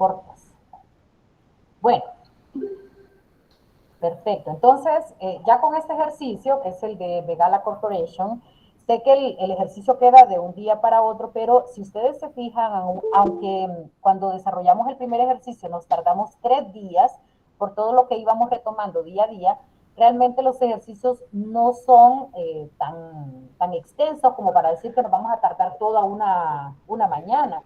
cortas. Bueno, perfecto. Entonces, ya con este ejercicio, que es el de Begala Corporation, sé que el ejercicio queda de un día para otro, pero si ustedes se fijan, aunque cuando desarrollamos el primer ejercicio nos tardamos 3 días por todo lo que íbamos retomando día a día, realmente los ejercicios no son tan extensos como para decir que nos vamos a tardar toda una mañana.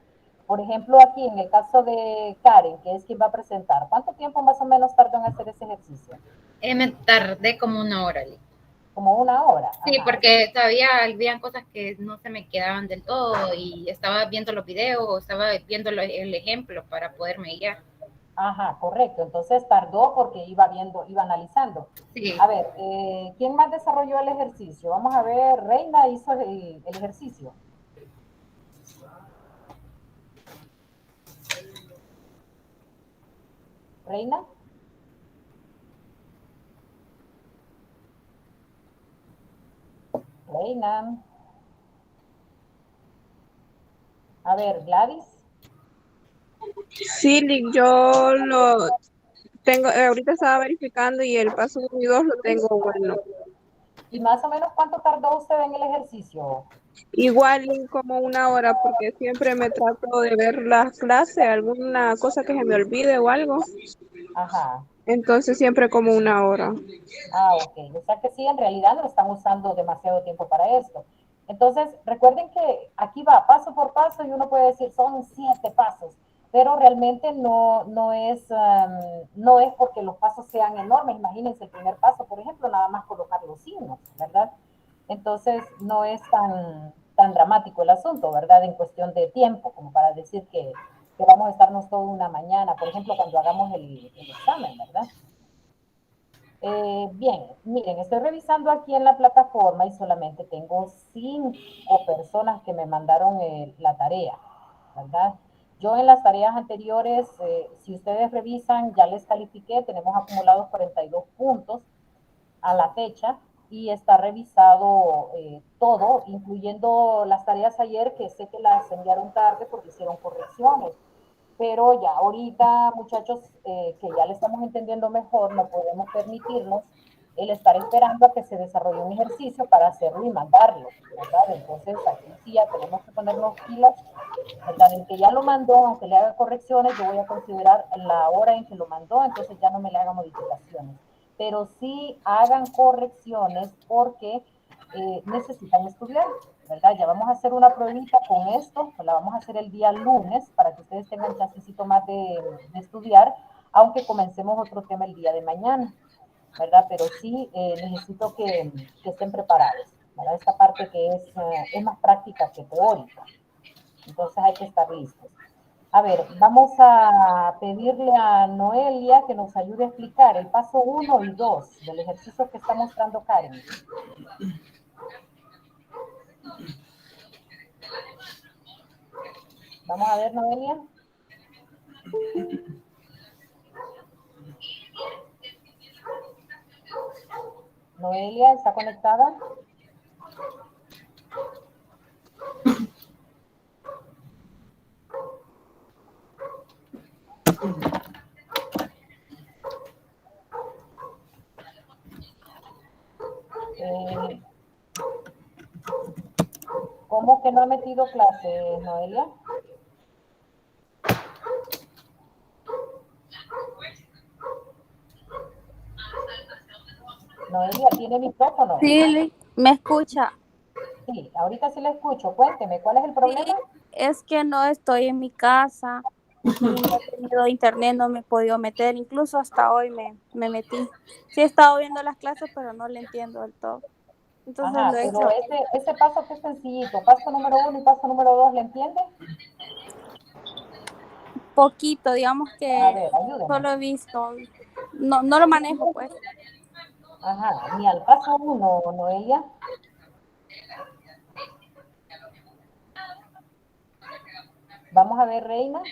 Por ejemplo, aquí en el caso de Karen, que es quien va a presentar, ¿cuánto tiempo más o menos tardó en hacer ese ejercicio? Me tardé como una hora. Como una hora. Sí, Ajá. porque todavía habían cosas que no se me quedaban del todo y estaba viendo los videos, estaba viendo el ejemplo para poderme guiar. Ajá, correcto. Entonces tardó porque iba viendo, iba analizando. Sí. A ver, ¿quién más desarrolló el ejercicio? Vamos a ver, Reina hizo el ejercicio. Reina. Reina. A ver, Gladys. Sí, yo lo tengo, ahorita estaba verificando y el paso 1 y 2 lo tengo bueno. ¿Y más o menos cuánto tardó usted en el ejercicio? Igual como una hora, porque siempre me trato de ver las clases, alguna cosa que se me olvide o algo. Ajá. Entonces siempre como una hora. Ah, ok. O sea que sí, en realidad no están usando demasiado tiempo para esto. Entonces, recuerden que aquí va paso por paso y uno puede decir son 7 pasos, pero realmente no es porque los pasos sean enormes. Imagínense el primer paso, por ejemplo, nada más colocar los signos, ¿verdad? Entonces, no es tan dramático el asunto, ¿verdad? En cuestión de tiempo, como para decir que vamos a estarnos toda una mañana, por ejemplo, cuando hagamos el examen, ¿verdad? Bien, miren, estoy revisando aquí en la plataforma y solamente tengo 5 personas que me mandaron la tarea, ¿verdad? Yo en las tareas anteriores, si ustedes revisan, ya les califiqué, tenemos acumulados 42 puntos a la fecha y está revisado todo, incluyendo las tareas ayer que sé que las enviaron tarde porque hicieron correcciones. Pero ya ahorita, muchachos, que ya le estamos entendiendo mejor, no podemos permitirnos el estar esperando a que se desarrolle un ejercicio para hacerlo y mandarlo, ¿verdad? Entonces, aquí sí ya tenemos que ponernos pilas, ¿verdad? El que ya lo mandó, aunque le haga correcciones, yo voy a considerar la hora en que lo mandó, entonces ya no me le haga modificaciones. Pero sí hagan correcciones porque necesitan estudiar, ¿verdad? Ya vamos a hacer una pruebita con esto, la vamos a hacer el día lunes para que ustedes tengan chancecito más de estudiar, aunque comencemos otro tema el día de mañana, ¿verdad? Pero sí necesito que estén preparados, ¿verdad? Esta parte que es más práctica que teórica, entonces hay que estar listos. A ver, vamos a pedirle a Noelia que nos ayude a explicar el paso 1 y 2 del ejercicio que está mostrando Karen. Vamos a ver, Noelia. Noelia, ¿está conectada? Eh, ¿Cómo que no ha metido clases, Noelia? Noelia, ¿tiene micrófono? Sí, me escucha. Sí, ahorita sí la escucho. Cuénteme, ¿cuál es el Sí, problema? es que no estoy en mi casa y no he tenido internet, no me he podido meter, incluso hasta hoy me metí. Sí he estado viendo las clases, pero no le entiendo del todo. Entonces lo Ajá, he pero hecho ese paso que es sencillito, paso número 1 y paso número 2, ¿le entiende? poquito, digamos A que ver, ayúdeme. solo he visto, no lo manejo pues. Ajá, ni al paso 1, Noelia. Vamos a ver, Reina.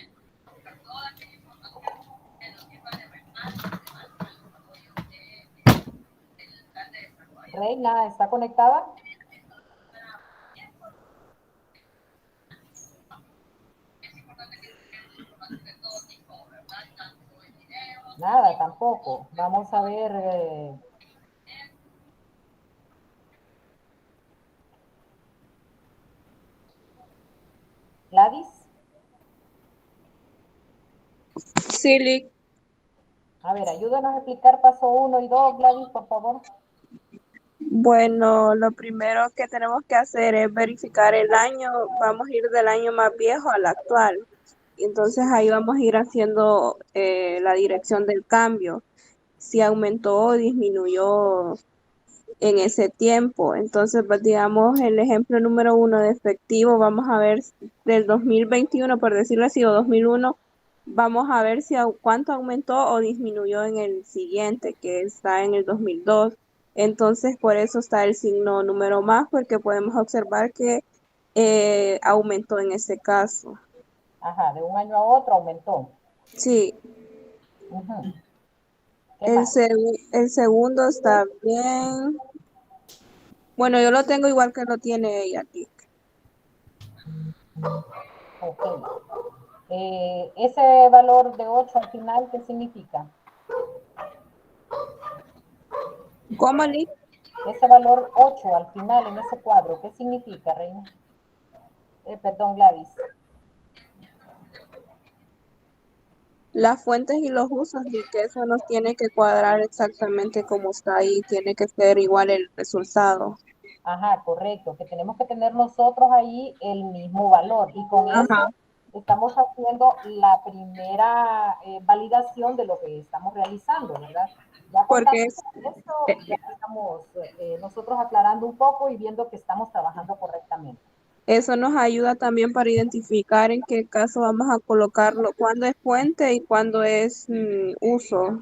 Reina, ¿está conectada? Nada, tampoco. Vamos a ver. Gladys, Sí, Lick. a ver, ayúdanos a explicar paso 1 y 2, Gladys, por favor. Bueno, lo primero que tenemos que hacer es verificar el año. Vamos a ir del año más viejo al actual. Entonces ahí vamos a ir haciendo la dirección del cambio, si aumentó o disminuyó en ese tiempo. Entonces, pues, digamos, el ejemplo número 1 de efectivo, vamos a ver del 2021, por decirlo así, o 2001, vamos a ver si cuánto aumentó o disminuyó en el siguiente, que está en el 2002. Entonces, por eso está el signo número más, porque podemos observar que aumentó en ese caso. Ajá, de un año a otro aumentó. Sí, Ujú. ¿Qué más? el segundo está bien. Bueno, yo lo tengo igual que lo tiene ella aquí. Ok. Ese valor de 8 al final, ¿qué significa? ¿Cómo, Lick? Ese valor 8 al final en ese cuadro, ¿qué significa, Reina? Perdón, Gladys. Las fuentes y los usos, y que eso nos tiene que cuadrar exactamente como está ahí, tiene que ser igual el resultado. Ajá, correcto, que tenemos que tener nosotros ahí el mismo valor. Y con Ajá, eso estamos haciendo la primera validación de lo que estamos realizando, ¿verdad? Ya porque contando con esto, ya estamos nosotros aclarando un poco y viendo que estamos trabajando correctamente. eso nos ayuda también para identificar en qué caso vamos a colocarlo, cuándo es fuente y cuándo es uso,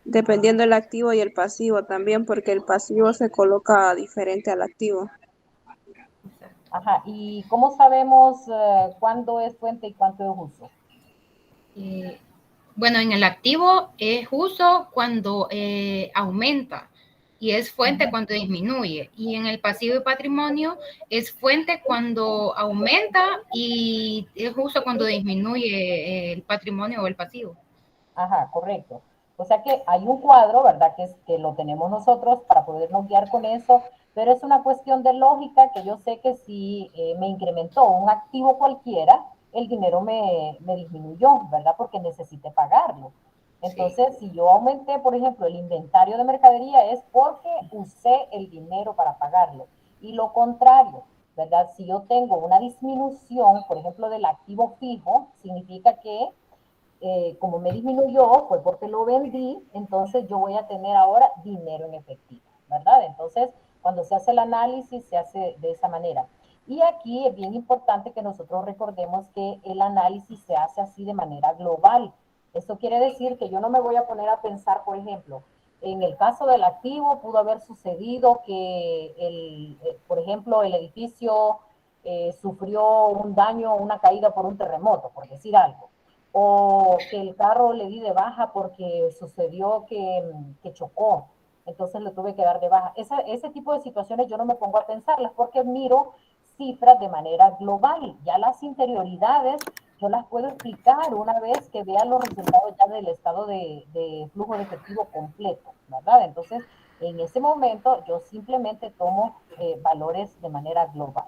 dependiendo del activo y el pasivo también, porque el pasivo se coloca diferente al activo. Ajá, ¿y cómo sabemos cuándo es fuente y cuánto es uso? Bueno, en el activo es uso cuando aumenta y es fuente cuando disminuye. Y en el pasivo y patrimonio es fuente cuando aumenta y es uso cuando disminuye el patrimonio o el pasivo. Ajá, correcto. O sea que hay un cuadro, ¿verdad? Que lo tenemos nosotros para podernos guiar con eso, pero es una cuestión de lógica que yo sé que si me incrementó un activo cualquiera, el dinero me disminuyó, ¿verdad? Porque necesité pagarlo. Sí. Entonces, si yo aumenté, por ejemplo, el inventario de mercadería, es porque usé el dinero para pagarlo. Y lo contrario, ¿verdad? Si yo tengo una disminución, por ejemplo, del activo fijo, significa que como me disminuyó, fue porque lo vendí, entonces yo voy a tener ahora dinero en efectivo, ¿verdad? Entonces, cuando se hace el análisis, se hace de esa manera. Y aquí es bien importante que nosotros recordemos que el análisis se hace así de manera global. Esto quiere decir que yo no me voy a poner a pensar, por ejemplo, en el caso del activo pudo haber sucedido que, por ejemplo, el edificio sufrió un daño, una caída por un terremoto, por decir algo, o que el carro le di de baja porque sucedió que chocó, entonces le tuve que dar de baja. Ese tipo de situaciones yo no me pongo a pensarlas porque miro cifras de manera global. Ya las interioridades yo las puedo explicar una vez que vea los resultados ya del estado de flujo de efectivo completo, ¿verdad? Entonces, en ese momento yo simplemente tomo valores de manera global.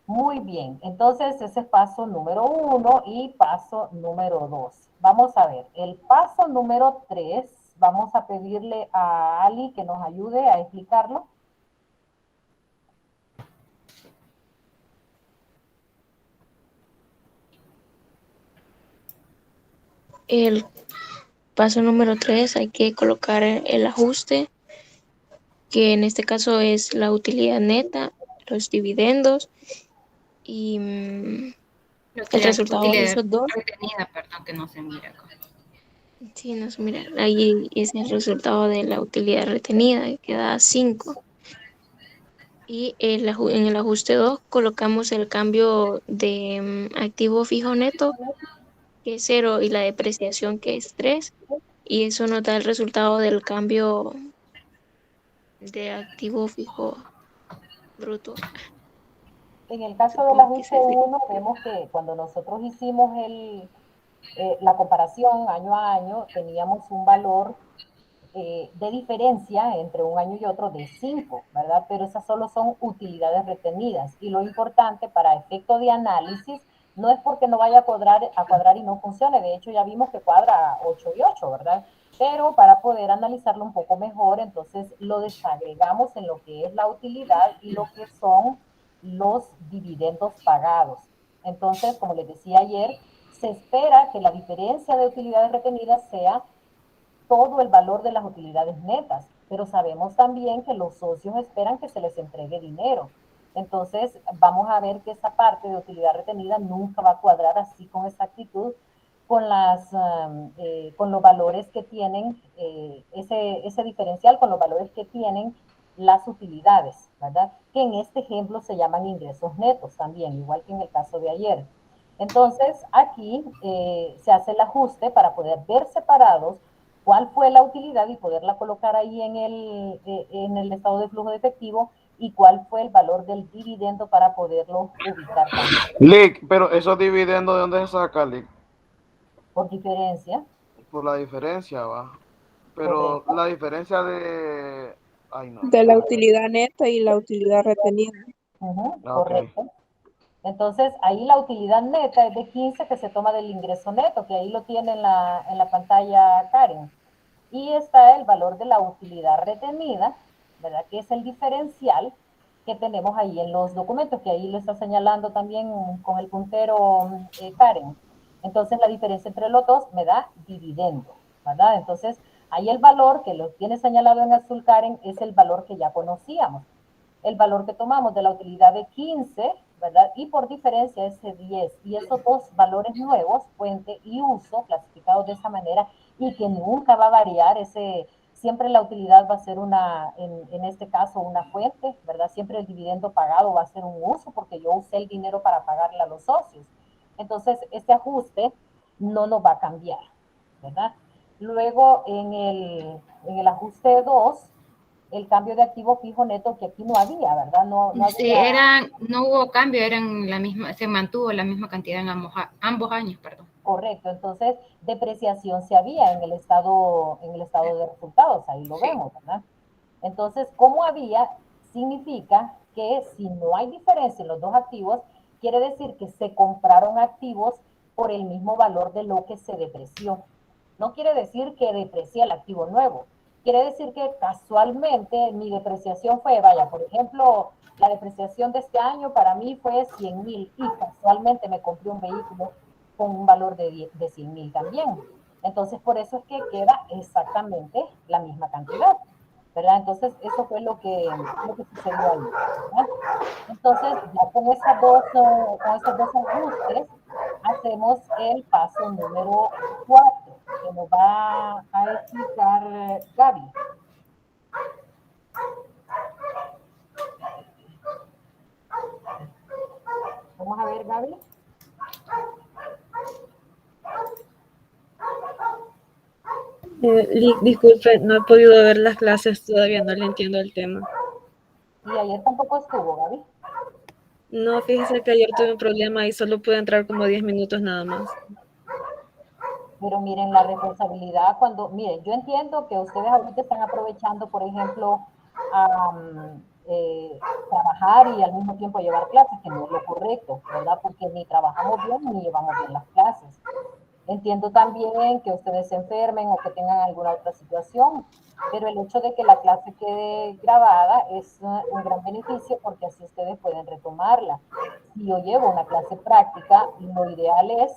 Muy bien, entonces ese es paso número 1 y paso número 2. Vamos a ver, el paso número 3, vamos a pedirle a Ali que nos ayude a explicarlo. El paso número 3 hay que colocar el ajuste, que en este caso es la utilidad neta, los dividendos y el resultado de Utilidad esos dos. retenida, perdón, que no se mira acá. Sí, nos mira, ahí es el resultado de la utilidad retenida, que da 5. Y en el ajuste 2 colocamos el cambio de activo fijo neto, que es 0, y la depreciación, que es 3. Y eso nos da el resultado del cambio de activo fijo bruto. En el caso del Supongo que ajuste se ve. 1, vemos que cuando nosotros hicimos la comparación año a año, teníamos un valor de diferencia entre un año y otro de 5, ¿verdad? Pero esas solo son utilidades retenidas. Y lo importante para efecto de análisis no es porque no vaya a cuadrar y no funcione. De hecho, ya vimos que cuadra 8 y 8, ¿verdad? Pero para poder analizarlo un poco mejor, entonces lo desagregamos en lo que es la utilidad y lo que son los dividendos pagados. Entonces, como les decía ayer, se espera que la diferencia de utilidades retenidas sea todo el valor de las utilidades netas, pero sabemos también que los socios esperan que se les entregue dinero. Entonces, vamos a ver que esa parte de utilidad retenida nunca va a cuadrar así con exactitud con los valores que tienen, ese diferencial con los valores que tienen las utilidades, ¿verdad? Que en este ejemplo se llaman ingresos netos también, igual que en el caso de ayer. Entonces, aquí se hace el ajuste para poder ver separados cuál fue la utilidad y poderla colocar ahí en el estado de flujo de efectivo y cuál fue el valor del dividendo para poderlo ubicar también. Lick, pero esos dividendos, ¿de dónde se saca, Lick? Por diferencia. Por la diferencia, va. Pero Correcto. la diferencia de... Ay, no. De la utilidad neta y la utilidad retenida. Ok. Correcto. Entonces, ahí la utilidad neta es de 15 que se toma del ingreso neto, que ahí lo tiene en la pantalla Karen. Y está el valor de la utilidad retenida, ¿verdad? Que es el diferencial que tenemos ahí en los documentos, que ahí lo está señalando también con el puntero Karen. Entonces, la diferencia entre los dos me da dividendo, ¿verdad? Entonces, ahí el valor que lo tiene señalado en azul Karen es el valor que ya conocíamos. El valor que tomamos de la utilidad de 15, ¿verdad? Y por diferencia ese 10. Y esos dos valores nuevos, fuente y uso, clasificados de esa manera, y que nunca va a variar, siempre la utilidad va a ser en este caso, una fuente, ¿verdad? Siempre el dividendo pagado va a ser un uso, porque yo usé el dinero para pagarle a los socios. Entonces, este ajuste no nos va a cambiar, ¿verdad? Luego, en el ajuste 2, el cambio de activo fijo neto, que aquí no había, ¿verdad? No Sí, había. no hubo cambio, eran la misma, se mantuvo la misma cantidad en ambos años, perdón. Correcto, entonces depreciación se había en el estado de resultados, ahí lo Sí. vemos, ¿verdad? Entonces, como había, significa que si no hay diferencia en los dos activos, quiere decir que se compraron activos por el mismo valor de lo que se depreció. No quiere decir que deprecie el activo nuevo. Quiere decir que casualmente mi depreciación fue, vaya, por ejemplo, la depreciación de este año para mí fue 100,000 y casualmente me compré un vehículo con un valor de 100,000 también. Entonces, por eso es que queda exactamente la misma cantidad, ¿verdad? Entonces, eso fue lo que sucedió ahí, ¿verdad? Entonces, ya con esos dos ajustes, hacemos el paso número 4, que nos va a explicar Gaby. Vamos a ver, Gaby. Disculpe, no he podido ver las clases todavía, no le entiendo el tema. Y ayer tampoco estuvo, Gaby. No, fíjese que ayer tuve un problema y solo pude entrar como 10 minutos nada más. Pero miren la responsabilidad miren, yo entiendo que ustedes ahorita están aprovechando, por ejemplo, trabajar y al mismo tiempo llevar clases, que no es lo correcto, ¿verdad? Porque ni trabajamos bien ni llevamos bien las clases. Entiendo también que ustedes se enfermen o que tengan alguna otra situación, pero el hecho de que la clase quede grabada es un gran beneficio porque así ustedes pueden retomarla. Si yo llevo una clase práctica, lo ideal es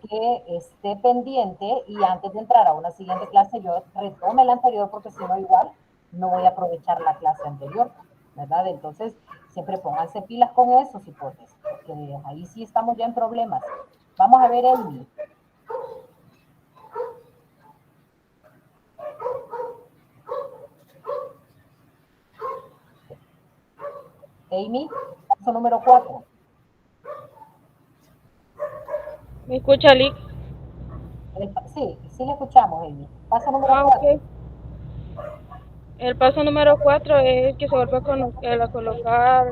que esté pendiente y antes de entrar a una siguiente clase yo retome la anterior porque si no igual no voy a aprovechar la clase anterior, ¿verdad? Entonces siempre pónganse pilas con eso, cipotes, porque ahí sí estamos ya en problemas. Vamos a ver, Amy. Amy, paso número 4. ¿Me escucha, Lick? Sí, sí le escuchamos, Amy. Paso número 4. Okay. El paso número 4 es que se vuelve a colocar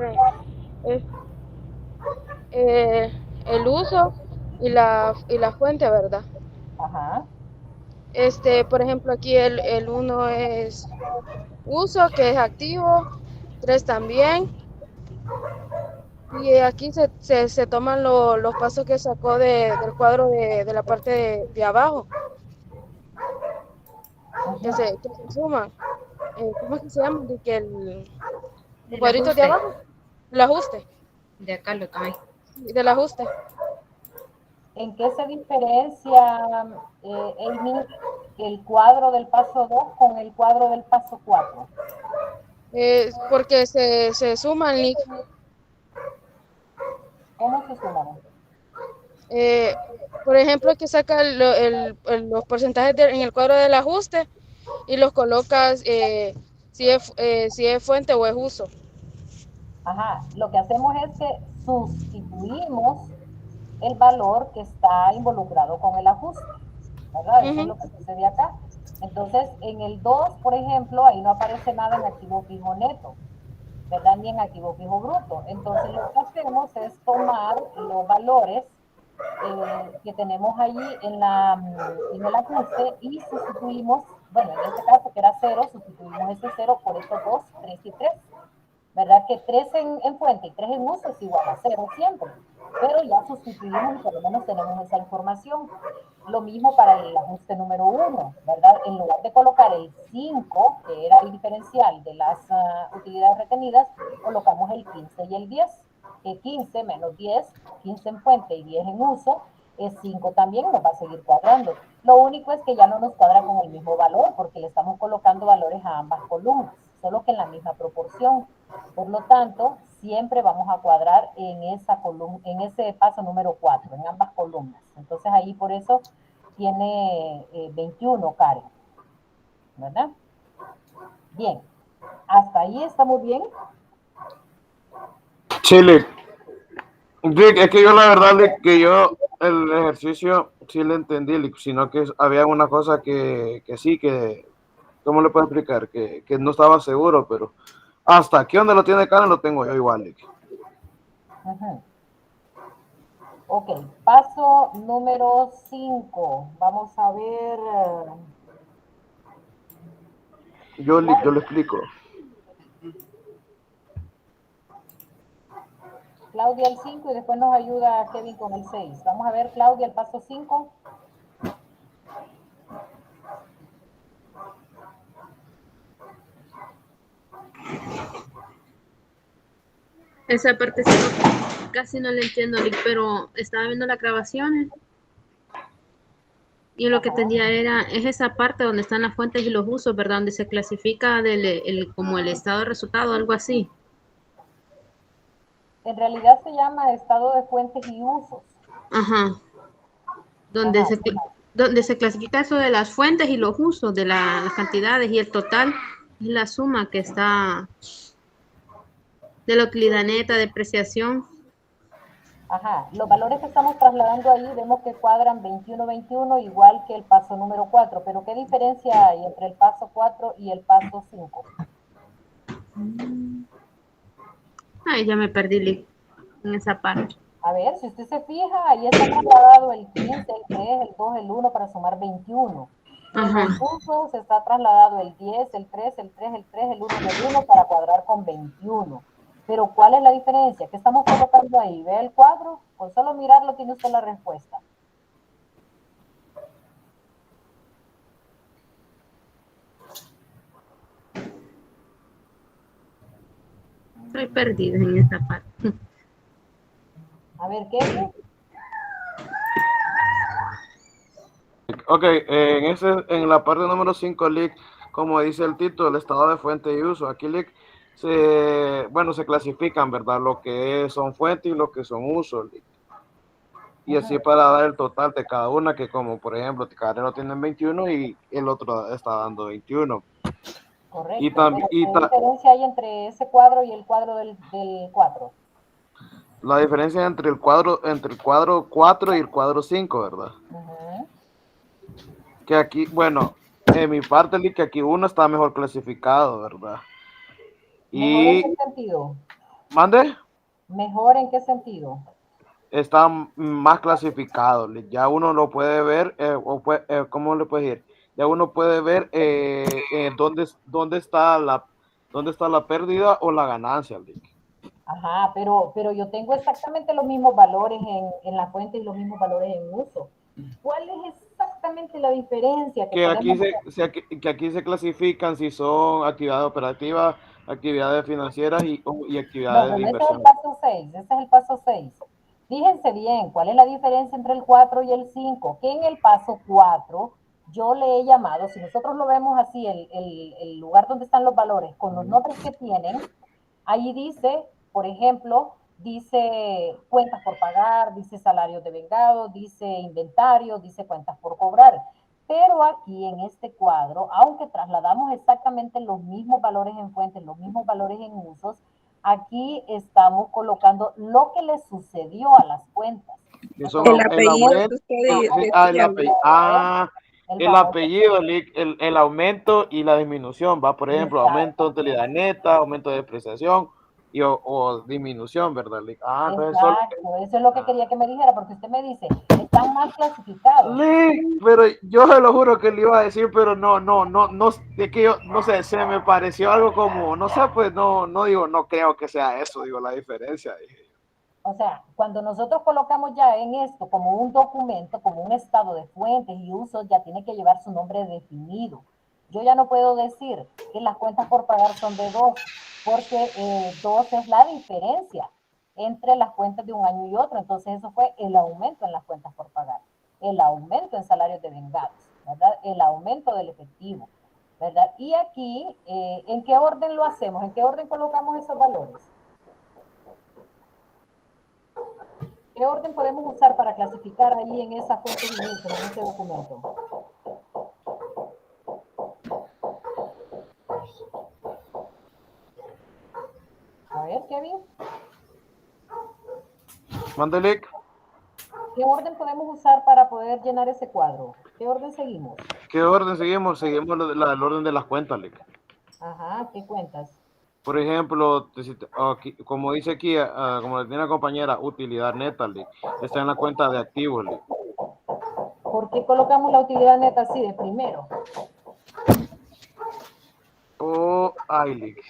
el uso y la fuente, ¿verdad? Por ejemplo, aquí el 1 es uso, que es activo, 3 también. Y aquí se toman los pasos que sacó del cuadro de la parte de abajo, que se suman. ¿Cómo es que se llama? De que el Del cuadrito de ajuste. abajo, el ajuste, De acá lo tomé. del ajuste. ¿En qué se diferencia, Amy, el cuadro del paso 2 con el cuadro del paso 4? Porque se suman, Nick. ¿Cómo se suman? Por ejemplo, que saca los porcentajes en el cuadro del ajuste y los colocas si es fuente o es uso. Ajá, lo que hacemos es que sustituimos el valor que está involucrado con el ajuste, ¿verdad? Eso es lo que sucede acá. Entonces, en el 2, por ejemplo, ahí no aparece nada en activo fijo neto, ¿verdad? Ni en activo fijo bruto. Entonces, lo que hacemos es tomar los valores que tenemos allí en el ajuste y sustituimos, bueno, en este caso que era 0, sustituimos ese 0 por estos 2, 3 y 3. ¿Verdad? Que 3 en fuente y 3 en uso es igual a 0 siempre, pero ya sustituimos y por lo menos tenemos esa información. Lo mismo para el ajuste número 1, ¿verdad? En lugar de colocar el 5, que era el diferencial de las utilidades retenidas, colocamos el 15 y el 10. Que 15 menos 10, 15 en fuente y 10 en uso, es 5 también, nos va a seguir cuadrando. Lo único es que ya no nos cuadra con el mismo valor, porque le estamos colocando valores a ambas columnas, solo que en la misma proporción. Por lo tanto, siempre vamos a cuadrar en esa columna, en ese paso número 4, en ambas columnas. Entonces ahí por eso tiene 21, Karen. ¿Verdad? Bien. ¿Hasta ahí estamos bien? Sí, Lick. Rick, es que yo la verdad, Lick, que yo el ejercicio sí le entendí, Lick, sino que había una cosa que sí, que, ¿cómo le puedo explicar? Que no estaba seguro, pero hasta aquí donde lo tiene Karen lo tengo yo igual, Lick. Ok, paso número 5. Vamos a ver. Yo lo explico. Claudia el 5 y después nos ayuda Kevin con el 6. Vamos a ver, Claudia, el paso 5. Esa parte casi no le entiendo, pero estaba viendo las grabaciones y lo que entendía es esa parte donde están las fuentes y los usos, ¿verdad? Donde se clasifica como el estado de resultado, algo así. En realidad se llama estado de fuentes y usos. Ajá. Donde se clasifica eso de las fuentes y los usos, de las cantidades, y el total es la suma que está de la utilidad neta, depreciación. Ajá, los valores que estamos trasladando ahí vemos que cuadran 21, igual que el paso número 4, pero ¿qué diferencia hay entre el paso 4 y el paso 5? Ay, ya me perdí en esa parte. A ver, si usted se fija, ahí está trasladado el 15, el 3, el 2, el 1 para sumar 21. En los usos está trasladado el 10, el 3, el 3, el 3, el 1 y el 1 para cuadrar con 21. Pero ¿cuál es la diferencia? ¿Qué estamos colocando ahí? ¿Ve el cuadro? Con solo mirarlo tiene usted la respuesta. Estoy perdida en esa parte. A ver, ¿qué? Ok, en la parte número 5, Lick, como dice el título, el estado de fuente y uso. Aquí, Lick, se clasifican, ¿verdad? Lo que son fuentes y lo que son usos, Lick. Y así para dar el total de cada una, que como por ejemplo, cada uno tiene 21 y el otro está dando 21. Correcto. ¿Qué diferencia hay entre ese cuadro y el cuadro del 4? La diferencia entre el cuadro 4 y el cuadro 5, ¿verdad? Que aquí, bueno, en mi parte, Lick, que aquí uno está mejor clasificado, ¿verdad? ¿Mejor en qué sentido? ¿Mande? ¿Mejor en qué sentido? Está más clasificado, ya uno lo puede ver, ¿cómo le puedes decir? ya uno puede ver dónde está la pérdida o la ganancia, Lick. Ajá, pero yo tengo exactamente los mismos valores en la fuente y los mismos valores en uso. ¿Cuál es exactamente la diferencia que Que aquí podemos ver? que aquí se clasifican si son actividades operativas, actividades financieras y No, actividades de pero ese es el inversión. paso 6, ese es el paso 6. Fíjense bien, ¿cuál es la diferencia entre el 4 y el 5? Que en el paso 4 yo le he llamado, si nosotros lo vemos así, el lugar donde están los valores, con los nombres que tienen, ahí dice, por ejemplo, dice cuentas por pagar, dice salarios de vengado, dice inventario, dice cuentas por cobrar. Pero aquí en este cuadro, aunque trasladamos exactamente los mismos valores en fuentes, los mismos valores en usos, aquí estamos colocando lo que le sucedió a las cuentas. Que son Entonces, El el apellido aumento, que usted el decía. apellido, el el famoso, apellido, el aumento y la disminución, va, por ejemplo, aumento de exacto, utilidad neta, aumento de depreciación o disminución, ¿verdad, Lick? Entonces solo, exacto, eso es lo que quería que me dijera, porque usted me dice, están mal clasificados. Lick, pero yo se lo juro que le iba a decir, pero no, es que yo, no sé, se me pareció algo como, no sé, pues no digo, no creo que sea eso, digo, la diferencia, dije. O sea, cuando nosotros colocamos ya en esto como un documento, como un estado de fuentes y usos, ya tiene que llevar su nombre definido. Yo ya no puedo decir que las cuentas por pagar son de 2, porque 2 es la diferencia entre las cuentas de un año y otro. Entonces eso fue el aumento en las cuentas por pagar, el aumento en salarios de vengados, ¿verdad? El aumento del efectivo, ¿verdad? Y aquí, ¿en qué orden lo hacemos? ¿En qué orden colocamos esos valores? ¿Qué orden podemos usar para clasificar ahí en esa fuente de inicio, en ese documento? A ver, Kevin, Mande, Lick. ¿qué orden podemos usar para poder llenar ese cuadro? ¿Qué orden seguimos? ¿Qué orden seguimos? Seguimos el orden de las cuentas, Lick. Ajá, ¿qué cuentas? Por ejemplo, aquí, como dice aquí, como le tiene la compañera, utilidad neta, Lick, está en la cuenta de activos, Lick. ¿Por qué colocamos la utilidad neta así de primero? Lick.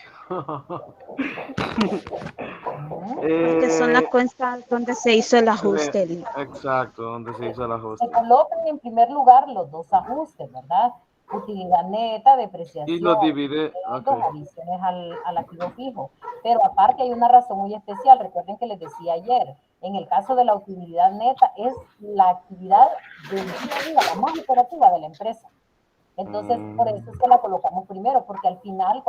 Porque son las cuentas donde se hizo el ajuste. Exacto, donde se hizo el ajuste. Se colocan en primer lugar los dos ajustes, ¿verdad? Utilidad neta, Y los depreciación, divide, dividendos, adiciones al activo fijo. Pero aparte hay una razón muy especial, recuerden que les decía ayer, en el caso de la utilidad neta es la actividad del día a día, la más operativa de la empresa. Entonces, por eso es que la colocamos primero, porque al final,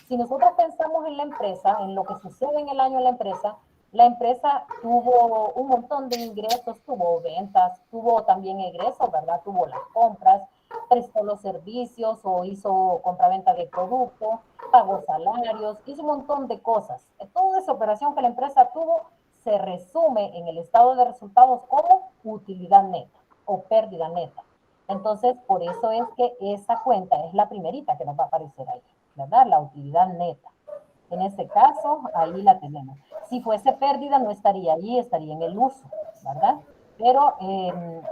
si nosotros pensamos en la empresa, en lo que sucede en el año en la empresa tuvo un montón de ingresos, tuvo ventas, tuvo también egresos, ¿verdad? Tuvo las compras, prestó los servicios o hizo compraventa de producto, pagó salarios, hizo un montón de cosas. Toda esa operación que la empresa tuvo se resume en el estado de resultados como utilidad neta o pérdida neta. Entonces, por eso es que esa cuenta es la primerita que nos va a aparecer ahí, ¿verdad? La utilidad neta. En este caso, ahí la tenemos. Si fuese pérdida, no estaría allí, estaría en el uso, ¿verdad? Pero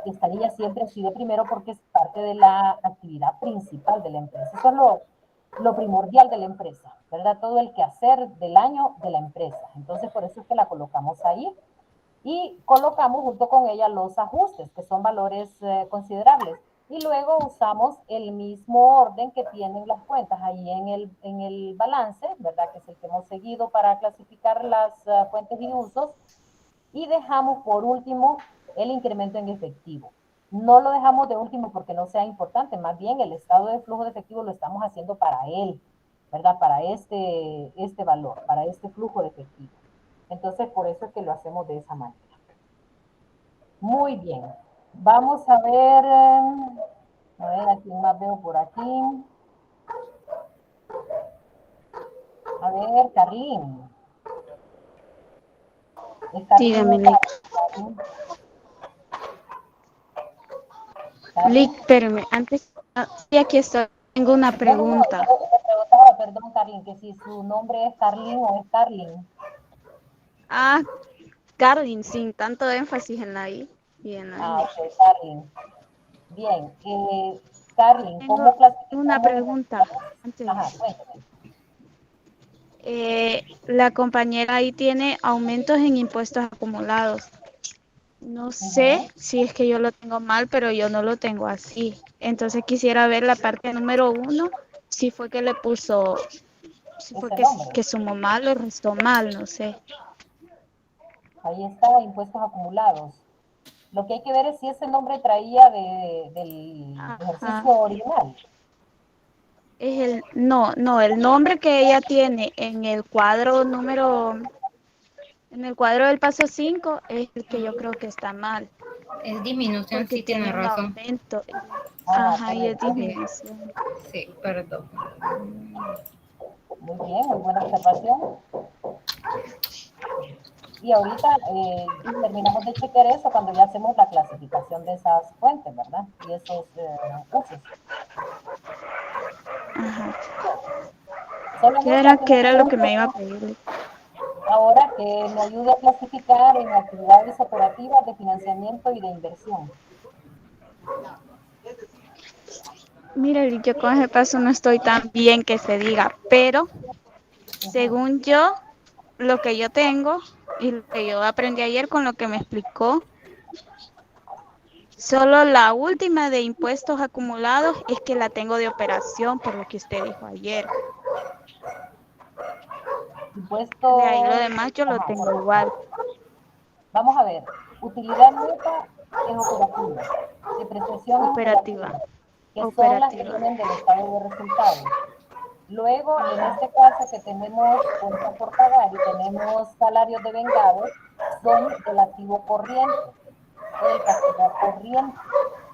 estaría siempre así de primero porque es parte de la actividad principal de la empresa. Eso es lo primordial de la empresa, ¿verdad? Todo el quehacer del año de la empresa. Entonces, por eso es que la colocamos ahí y colocamos junto con ella los ajustes, que son valores considerables. Y luego usamos el mismo orden que tienen las cuentas ahí en el balance, ¿verdad? Que es el que hemos seguido para clasificar las fuentes y usos. Y dejamos por último el incremento en efectivo. No lo dejamos de último porque no sea importante, más bien el estado de flujo de efectivo lo estamos haciendo para él, ¿verdad? Para este valor, para este flujo de efectivo. Entonces, por eso es que lo hacemos de esa manera. Muy bien. Vamos a ver a quién más veo por aquí. A ver, Carlín. Dígame, Lick. Lick, espérame, antes, sí, aquí estoy, tengo una pregunta. No, te preguntaba, perdón, Carlín, que si su nombre es Carlín o es Carlin. Carlin, sin tanto énfasis en la I y en la N. Ok, Carlin. Bien, Carlin, Tengo ¿cómo una clasificamos? pregunta antes. Ajá, cuéntame. La compañera ahí tiene aumentos en impuestos acumulados. No sé si es que yo lo tengo mal, pero yo no lo tengo así. Entonces quisiera ver la parte número 1, si fue que le puso, si fue Ese nombre. que sumó mal o restó mal, no sé. Ahí está, impuestos acumulados. Lo que hay que ver es si ese nombre traía del Ajá. ejercicio original. No, el nombre que ella tiene en el cuadro en el cuadro del paso 5 es el que yo creo que está mal. Es disminución, Porque sí, tiene tiene un razón. aumento. Ajá, Ajá, y es correcto. disminución. Sí, perdón. Muy bien, muy buena observación. Y ahorita terminamos de chequear eso cuando ya hacemos la clasificación de esas fuentes, ¿verdad? Y esos usos. Ajá. Solo en esta ¿Qué era lo que pregunta, me iba a pedir? ahora que me ayude a clasificar en actividades operativas de financiamiento y de inversión. Mira, yo con ese paso no estoy tan bien que se diga, pero según yo, lo que yo tengo y lo que yo aprendí ayer con lo que me explicó, solo la última de impuestos acumulados es que la tengo de operación, por lo que usted dijo ayer. De ahí lo Impuestos, demás yo lo ajá, tengo correcto. igual. Vamos a ver, utilidad neta es operativa, depreciación es Operativa. operativa, que son las que Operativa. vienen del estado de resultados. Luego, en Ajá. este caso que tenemos cuenta por pagar y tenemos salarios devengados, son del activo corriente o del pasivo corriente.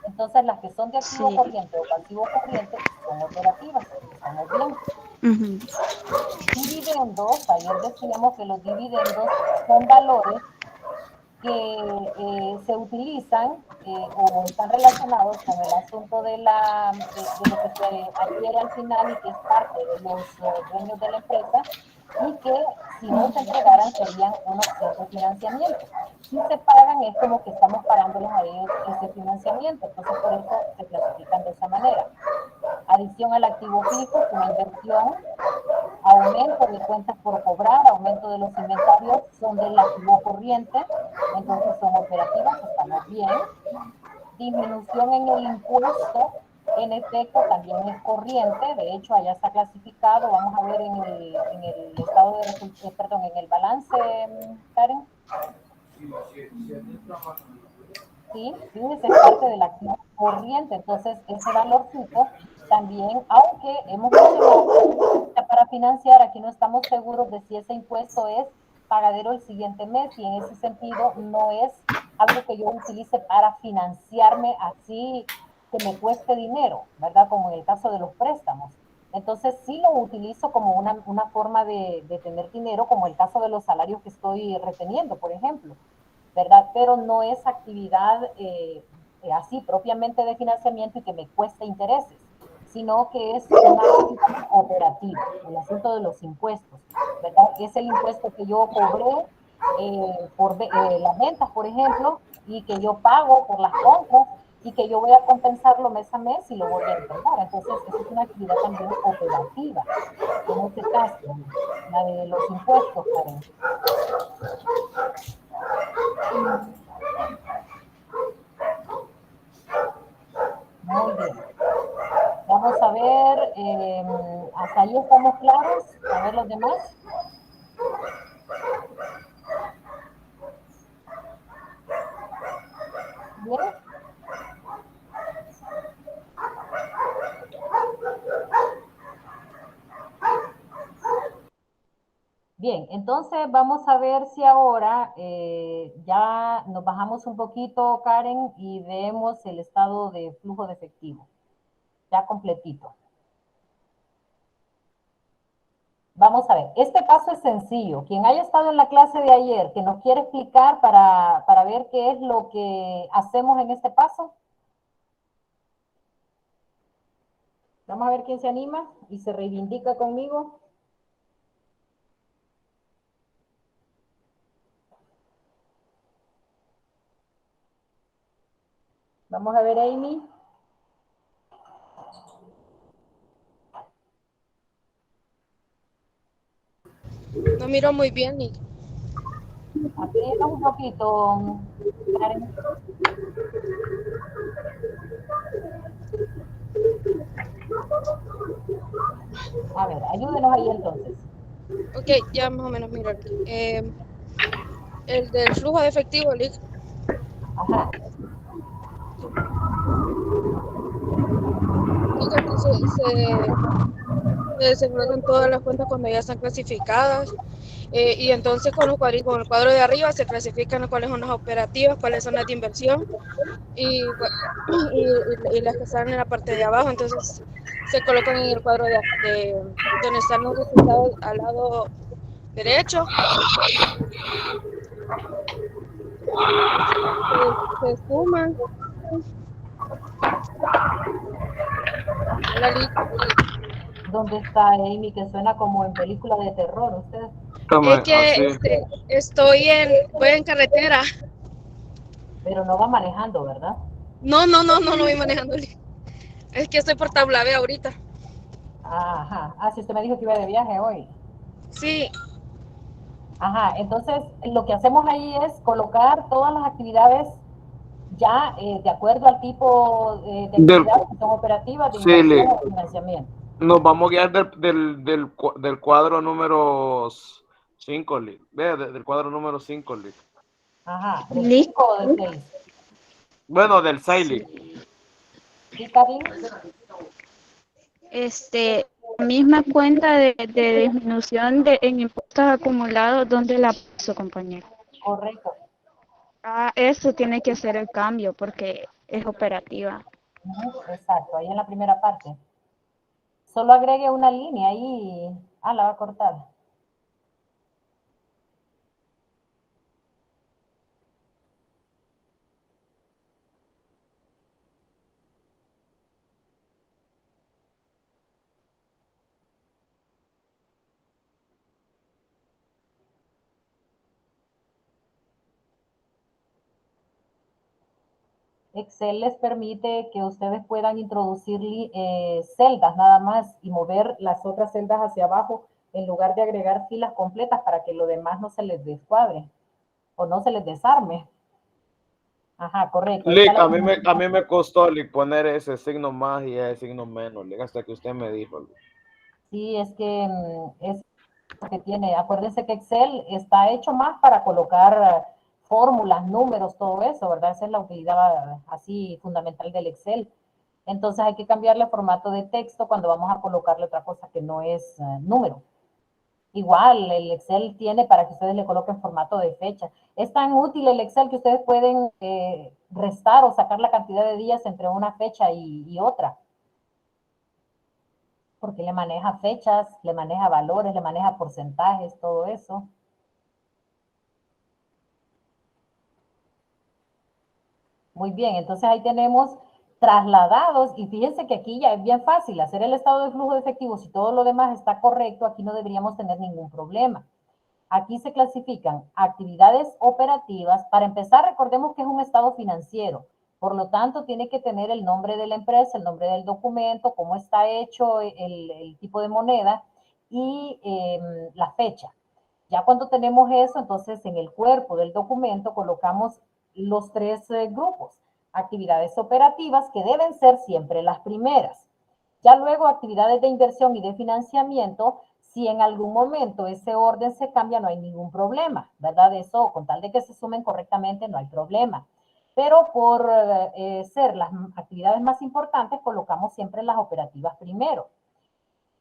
Entonces, las que son de activo Sí. corriente o pasivo corriente son operativas. Estamos bien. Ujú. Dividendos, ayer decíamos que los dividendos son valores que se utilizan o están relacionados con el asunto de lo que se adquiere al final y que es parte de los dueños de la empresa y que si no se entregaran serían una opción de financiamiento. Si se pagan es como que estamos pagándoles a ellos ese financiamiento, entonces por eso se clasifican de esa manera. Adición al activo fijo, una inversión, aumento de cuentas por cobrar, aumento de los inventarios son del activo corriente, entonces son operativas, estamos bien. Disminución en el impuesto, en efecto, también es corriente, de hecho allá está clasificado, vamos a ver en el estado de resultados, perdón, en el balance, Karen. Sí, fíjese, es parte del activo corriente, entonces ese valorcito también, aunque hemos mencionado que para financiar, aquí no estamos seguros de si ese impuesto es pagadero el siguiente mes y en ese sentido no es algo que yo utilice para financiarme así que me cueste dinero, ¿verdad? Como en el caso de los préstamos. Entonces sí lo utilizo como una forma de tener dinero, como el caso de los salarios que estoy reteniendo, por ejemplo. ¿Verdad? Pero no es actividad así propiamente de financiamiento y que me cueste intereses, sino que es una actividad operativa, el asunto de los impuestos, ¿verdad? Es el impuesto que yo cobré por las ventas, por ejemplo, y que yo pago por las compras y que yo voy a compensarlo mes a mes y lo voy a entregar. Entonces, esa es una actividad también operativa, en este caso, la de los impuestos, Karen. Muy bien. Vamos a ver, hasta ahí estamos claros. A ver los demás. Bien. Bien, entonces vamos a ver si ahora ya nos bajamos un poquito, Karen, y vemos el estado de flujo de efectivo, ya completito. Vamos a ver, este paso es sencillo. Quien haya estado en la clase de ayer, que nos quiere explicar para ver qué es lo que hacemos en este paso. Vamos a ver quién se anima y se reivindica conmigo. Vamos a ver, Amy. No miro muy bien, Nick. Aprietos un poquito, Karen. A ver, ayúdenos ahí entonces. Ok, ya más o menos miro aquí. El del flujo de efectivo, Nick. Ajá. Nick, aquí se desenglosan todas las cuentas cuando ya están clasificadas. Y entonces con el cuadro de arriba se clasifican cuáles son las operativas, cuáles son las de inversión y las que están en la parte de abajo. Entonces se colocan en el cuadro de donde están los resultados al lado derecho. Se suman. Hola, Lick. ¿Dónde está Amy? Que suena como en película de terror, usted. Es que voy en carretera. Pero no va manejando, ¿verdad? No voy manejando. Es que estoy por Tabla B ahorita. Ajá. Ah, sí, usted me dijo que iba de viaje hoy. Sí. Ajá, entonces lo que hacemos ahí es colocar todas las actividades ya de acuerdo al tipo de actividades que son operativas, de inversión o de financiamiento. Nos vamos a guiar del cuadro número 5, del cuadro número 5, Ajá, ¿del 5 o del 6? Bueno, del 6, ¿Sí, Carlin? La misma cuenta de disminución en impuestos acumulados, ¿dónde la puso, compañero? Correcto. Ah, eso tiene que ser el cambio porque es operativa. Exacto, ahí en la primera parte. Solo agregue una línea ahí. Ah, la va a cortar. Excel les permite que ustedes puedan introducir celdas nada más y mover las otras celdas hacia abajo en lugar de agregar filas completas para que lo demás no se les descuadre o no se les desarme. Ajá, correcto. A mí me costó poner ese signo más y ese signo menos, hasta que usted me dijo. Sí, es que es lo que tiene. Acuérdense que Excel está hecho más para colocar fórmulas, números, todo eso, ¿verdad? Esa es la utilidad así fundamental del Excel. Entonces hay que cambiarle el formato de texto cuando vamos a colocarle otra cosa que no es número. Igual, el Excel tiene para que ustedes le coloquen formato de fecha. Es tan útil el Excel que ustedes pueden restar o sacar la cantidad de días entre una fecha y otra. Porque le maneja fechas, le maneja valores, le maneja porcentajes, todo eso. Muy bien, entonces ahí tenemos trasladados y fíjense que aquí ya es bien fácil hacer el estado de flujo de efectivo. Si todo lo demás está correcto, aquí no deberíamos tener ningún problema. Aquí se clasifican actividades operativas. Para empezar, recordemos que es un estado financiero. Por lo tanto, tiene que tener el nombre de la empresa, el nombre del documento, cómo está hecho el tipo de moneda y la fecha. Ya cuando tenemos eso, entonces en el cuerpo del documento colocamos los tres grupos. Actividades operativas que deben ser siempre las primeras. Ya luego actividades de inversión y de financiamiento, si en algún momento ese orden se cambia, no hay ningún problema, ¿verdad? Eso, con tal de que se sumen correctamente, no hay problema. Pero por ser las actividades más importantes, colocamos siempre las operativas primero.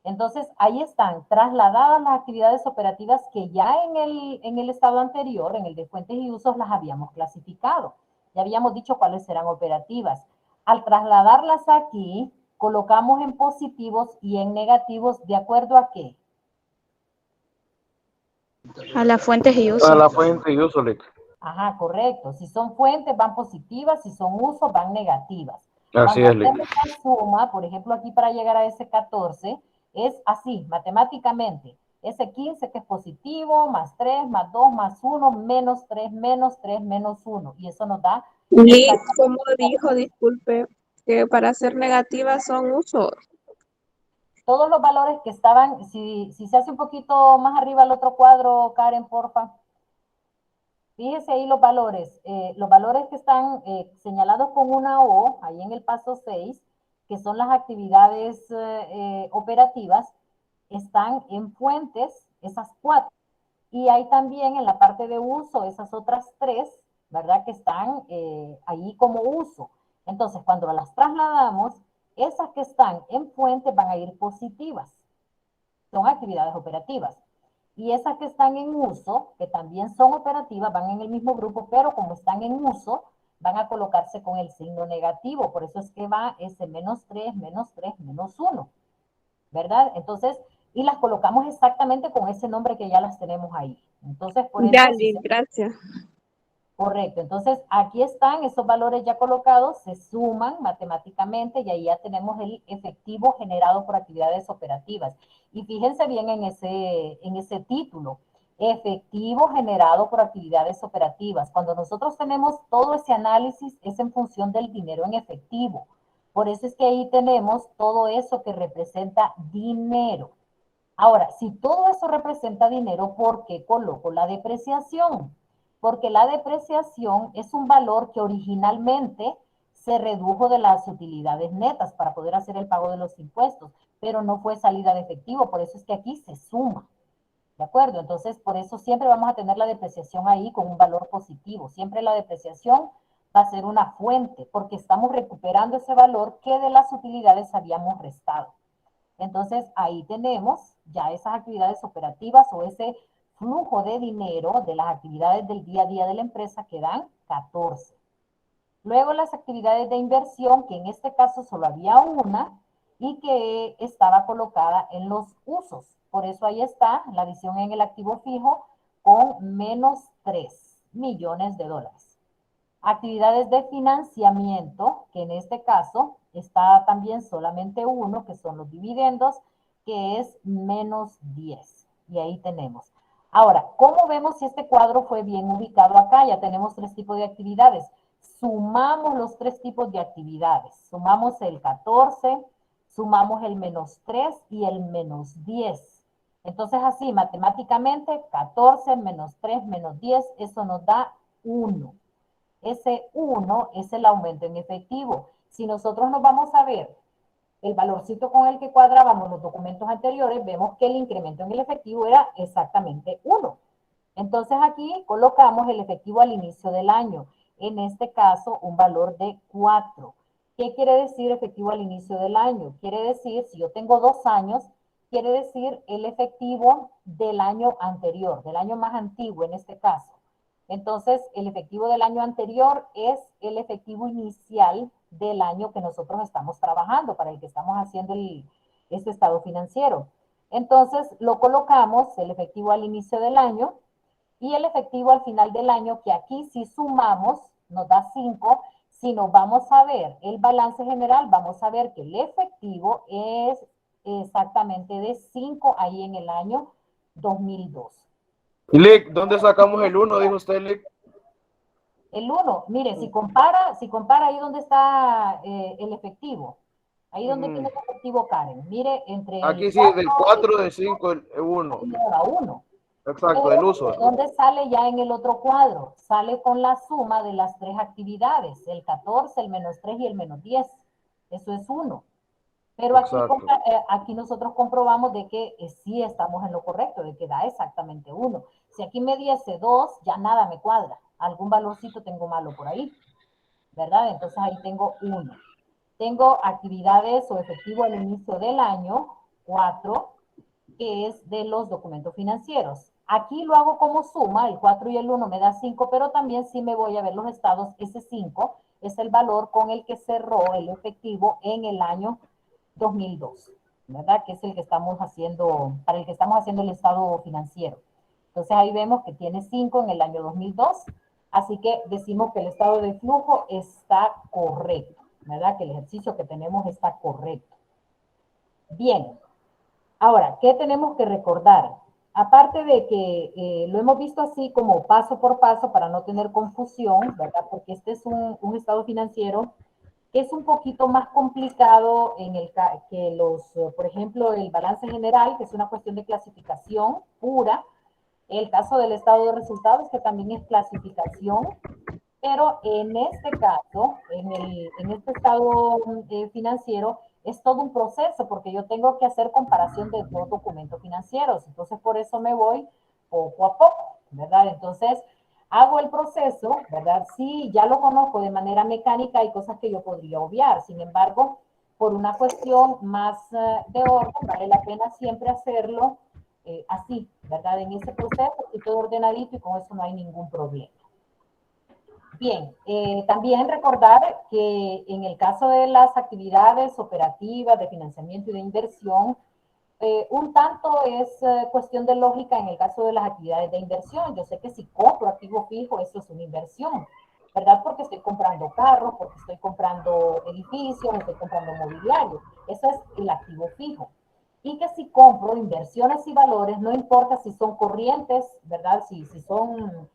Entonces, ahí están trasladadas las actividades operativas que ya en el estado anterior, en el de fuentes y usos, las habíamos clasificado. Ya habíamos dicho cuáles serán operativas. Al trasladarlas aquí, colocamos en positivos y en negativos, ¿de acuerdo a qué? A las fuentes y usos. A la fuente y uso, Ajá, correcto. Si son fuentes, van positivas, si son usos, van negativas. Así Cuando es, hacemos la suma, por ejemplo, aquí para llegar a ese 14, es así, matemáticamente. Ese 15 que es positivo, más 3, más 2, más 1, menos 3, menos 1. Y eso nos da... Liz, como dijo, disculpe, que para ser negativas son usos. todos los valores que estaban, si se hace un poquito más arriba el otro cuadro, Karen, porfa. Fíjese ahí los valores que están señalados con una O, ahí en el paso 6, que son las actividades operativas, están en fuentes, esas 4. Y hay también en la parte de uso esas otras 3, ¿verdad? Que están ahí como uso. Entonces, cuando las trasladamos, esas que están en fuente van a ir positivas. Son actividades operativas. Y esas que están en uso, que también son operativas, van en el mismo grupo, pero como están en uso, van a colocarse con el signo negativo. Por eso es que va ese -3, -3, -1, ¿verdad? Entonces, y las colocamos exactamente con ese nombre que ya las tenemos ahí. Entonces, por eso... Dale, gracias. Correcto, entonces aquí están esos valores ya colocados, se suman matemáticamente y ahí ya tenemos el efectivo generado por actividades operativas. Y fíjense bien en ese título, efectivo generado por actividades operativas. Cuando nosotros tenemos todo ese análisis es en función del dinero en efectivo. Por eso es que ahí tenemos todo eso que representa dinero. Ahora, si todo eso representa dinero, ¿por qué coloco la depreciación? Porque la depreciación es un valor que originalmente se redujo de las utilidades netas para poder hacer el pago de los impuestos, pero no fue salida de efectivo, por eso es que aquí se suma, ¿de acuerdo? Entonces, por eso siempre vamos a tener la depreciación ahí con un valor positivo, siempre la depreciación va a ser una fuente, porque estamos recuperando ese valor que de las utilidades habíamos restado. Entonces, ahí tenemos ya esas actividades operativas o ese flujo de dinero de las actividades del día a día de la empresa que dan 14. Luego las actividades de inversión, que en este caso solo había una y que estaba colocada en los usos. Por eso ahí está la adición en el activo fijo con -3 millones de dólares. Actividades de financiamiento, que en este caso está también solamente uno, que son los dividendos, que es -10. Y ahí tenemos. Ahora, ¿cómo vemos si este cuadro fue bien ubicado acá? Ya tenemos 3 tipos de actividades. Sumamos los 3 tipos de actividades. Sumamos el 14, sumamos el -3 y el -10. Entonces así, matemáticamente, 14 -3 -10, eso nos da 1. Ese 1 es el aumento en efectivo. Si nosotros nos vamos a ver el valorcito con el que cuadrábamos los documentos anteriores, vemos que el incremento en el efectivo era exactamente 1. Entonces aquí colocamos el efectivo al inicio del año. En este caso, un valor de 4. ¿Qué quiere decir efectivo al inicio del año? Quiere decir, si yo tengo 2 años, quiere decir el efectivo del año anterior, del año más antiguo en este caso. Entonces, el efectivo del año anterior es el efectivo inicial del año que nosotros estamos trabajando, para el que estamos haciendo este estado financiero. Entonces, lo colocamos, el efectivo al inicio del año, y el efectivo al final del año, que aquí si sumamos, nos da 5. Si nos vamos a ver el balance general, vamos a ver que el efectivo es exactamente de 5 ahí en el año 2002. Lick, ¿dónde sacamos el 1? Dijo usted, Lick. El 1, mire, si compara ahí donde está el efectivo, ahí donde tiene el efectivo Karen, mire, entre... Aquí sí, del 4, de 5, el 1. A 1. Exacto, del uso. ¿Dónde sale ya en el otro cuadro? Sale con la suma de las 3 actividades, el 14, el -3 y el -10. Eso es 1. Pero aquí nosotros comprobamos de que sí estamos en lo correcto, de que da exactamente 1. Si aquí me diese 2, ya nada me cuadra. Algún valorcito tengo malo por ahí, ¿verdad? Entonces ahí tengo 1. Tengo actividades o efectivo al inicio del año, 4, que es de los documentos financieros. Aquí lo hago como suma, el 4 y el 1 me da 5, pero también si me voy a ver los estados, ese 5 es el valor con el que cerró el efectivo en el año 2002, ¿verdad? Que es el que estamos haciendo, para el que estamos haciendo el estado financiero. Entonces ahí vemos que tiene 5 en el año 2002, así que decimos que el estado de flujo está correcto, ¿verdad? Que el ejercicio que tenemos está correcto. Bien, ahora, ¿qué tenemos que recordar? Aparte de que lo hemos visto así como paso por paso para no tener confusión, ¿verdad? Porque este es un estado financiero que es un poquito más complicado que por ejemplo, el balance general, que es una cuestión de clasificación pura, el caso del estado de resultados, que también es clasificación, pero en este caso, en este estado financiero, es todo un proceso, porque yo tengo que hacer comparación de dos documentos financieros, entonces por eso me voy poco a poco, ¿verdad? Entonces, hago el proceso, ¿verdad? Sí, ya lo conozco de manera mecánica, hay cosas que yo podría obviar, sin embargo, por una cuestión más de orden, vale la pena siempre hacerlo así, ¿verdad? En ese proceso, y todo ordenadito, y con eso no hay ningún problema. Bien, también recordar que en el caso de las actividades operativas de financiamiento y de inversión, un tanto es cuestión de lógica en el caso de las actividades de inversión. Yo sé que si compro activo fijo, eso es una inversión, ¿verdad? Porque estoy comprando carros, porque estoy comprando edificios, estoy comprando mobiliario. Eso es el activo fijo. Y que si compro inversiones y valores, no importa si son corrientes, ¿verdad? Si son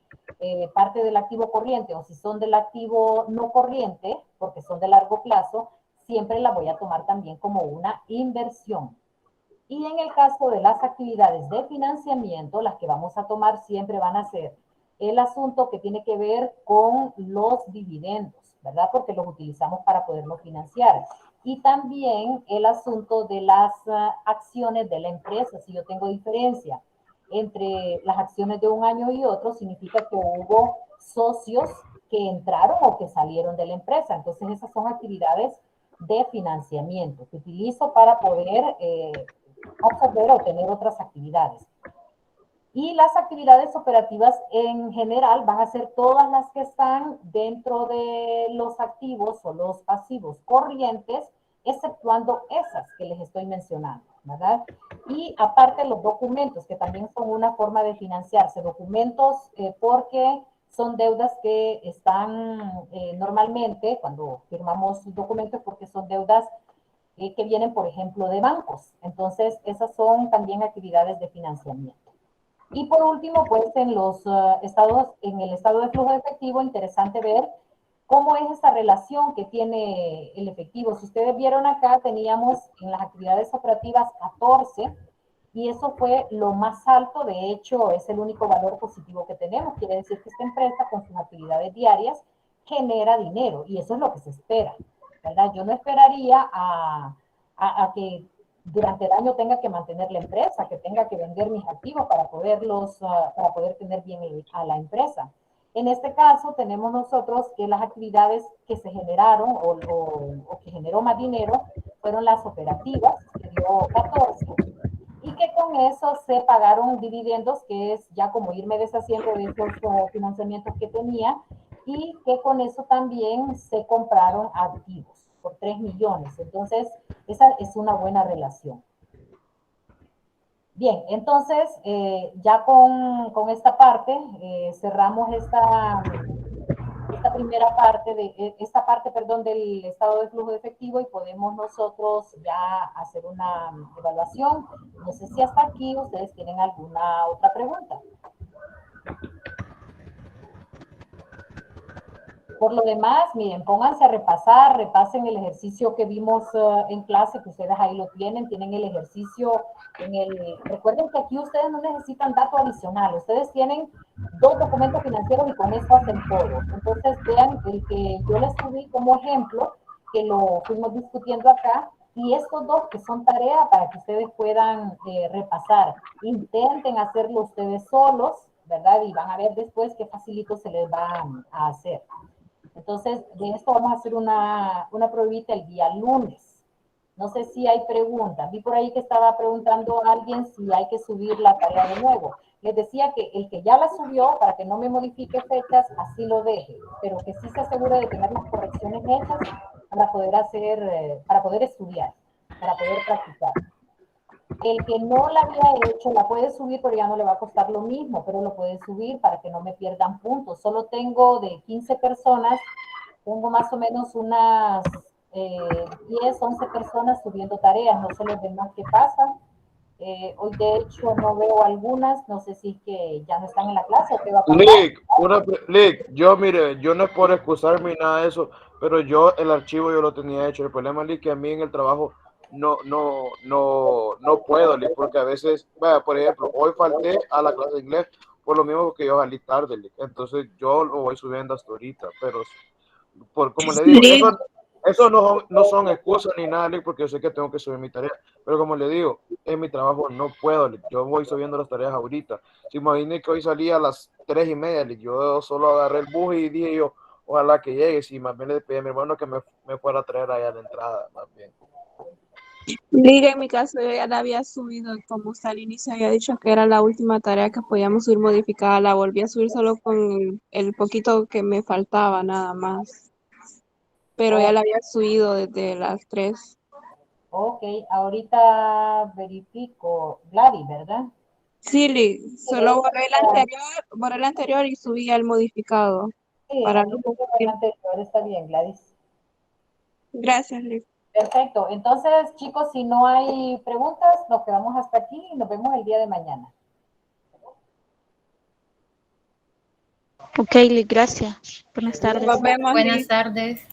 parte del activo corriente o si son del activo no corriente, porque son de largo plazo, siempre la voy a tomar también como una inversión. Y en el caso de las actividades de financiamiento, las que vamos a tomar siempre van a ser el asunto que tiene que ver con los dividendos, ¿verdad? Porque los utilizamos para poderlos financiar. Y también el asunto de las acciones de la empresa. Si yo tengo diferencia entre las acciones de un año y otro, significa que hubo socios que entraron o que salieron de la empresa. Entonces, esas son actividades de financiamiento que utilizo para poder absorber o tener otras actividades. Y las actividades operativas en general van a ser todas las que están dentro de los activos o los pasivos corrientes, exceptuando esas que les estoy mencionando, ¿verdad? Y aparte los documentos, que también son una forma de financiarse, documentos porque son deudas que están normalmente, cuando firmamos documentos, porque son deudas que vienen, por ejemplo, de bancos. Entonces, esas son también actividades de financiamiento. Y por último, pues en el estado de flujo de efectivo, interesante ver cómo es esa relación que tiene el efectivo. Si ustedes vieron acá, teníamos en las actividades operativas 14, y eso fue lo más alto. De hecho, es el único valor positivo que tenemos. Quiere decir que esta empresa, con sus actividades diarias, genera dinero, y eso es lo que se espera, ¿verdad? Yo no esperaría a que durante el año tenga que mantener la empresa, que tenga que vender mis activos para poder tener bien a la empresa. En este caso, tenemos nosotros que las actividades que se generaron o que generó más dinero fueron las operativas, que dio 14, y que con eso se pagaron dividendos, que es ya como irme deshaciendo de esos financiamientos que tenía, y que con eso también se compraron activos por 3 millones. Entonces, esa es una buena relación. Bien, entonces, ya con esta parte, cerramos esta primera parte, del estado de flujo de efectivo, y podemos nosotros ya hacer una evaluación. No sé si hasta aquí ustedes tienen alguna otra pregunta. Por lo demás, miren, pónganse a repasar, repasen el ejercicio que vimos en clase, que ustedes ahí lo tienen el ejercicio recuerden que aquí ustedes no necesitan datos adicionales, ustedes tienen 2 documentos financieros y con eso hacen todo. Entonces vean el que yo les subí como ejemplo, que lo fuimos discutiendo acá, y estos 2 que son tarea para que ustedes puedan repasar. Intenten hacerlo ustedes solos, ¿verdad? Y van a ver después qué facilito se les va a hacer. Entonces, de esto vamos a hacer una pruebita el día lunes. No sé si hay preguntas. Vi por ahí que estaba preguntando a alguien si hay que subir la tarea de nuevo. Les decía que el que ya la subió, para que no me modifique fechas, así lo deje, pero que sí se asegure de tener las correcciones hechas para poder estudiar, para poder practicar. El que no la había hecho la puede subir, pero ya no le va a costar lo mismo, pero lo puede subir para que no me pierdan puntos. Solo tengo de 15 personas, tengo más o menos unas 10, 11 personas subiendo tareas, no sé los demás qué pasa. Hoy de hecho no veo algunas, no sé si es que ya no están en la clase o qué va a pasar. Lick, mire, yo no es por excusarme ni nada de eso, pero yo el archivo yo lo tenía hecho. El problema es que a mí en el trabajo no puedo, Lick, porque a veces, vaya, por ejemplo, hoy falté a la clase de inglés por lo mismo que yo salí tarde, Lick. Entonces yo lo voy subiendo hasta ahorita, pero como le digo, eso no son excusas ni nada, Lick, porque yo sé que tengo que subir mi tarea, pero como le digo, en mi trabajo no puedo, Lick. Yo voy subiendo las tareas ahorita. Si imagínate que hoy salí a las 3:30, Lick. Yo solo agarré el bus y dije yo, ojalá que llegue. Si más bien le pedí a mi hermano que me fuera a traer allá a la entrada, más bien. Liga, en mi caso yo ya la había subido, como usted al inicio había dicho que era la última tarea que podíamos subir modificada, la volví a subir solo con el poquito que me faltaba nada más, pero ya la había subido desde las 3. Ok, ahorita verifico, Gladys, ¿verdad? Sí, Liz, solo borré el anterior y subí el modificado. Sí, Para aquí tengo el anterior, está bien, Gladys. Gracias, Liz. Perfecto, entonces chicos, si no hay preguntas, nos quedamos hasta aquí y nos vemos el día de mañana. Ok, Liz, gracias. Buenas tardes. Nos vemos, Buenas Liz. tardes.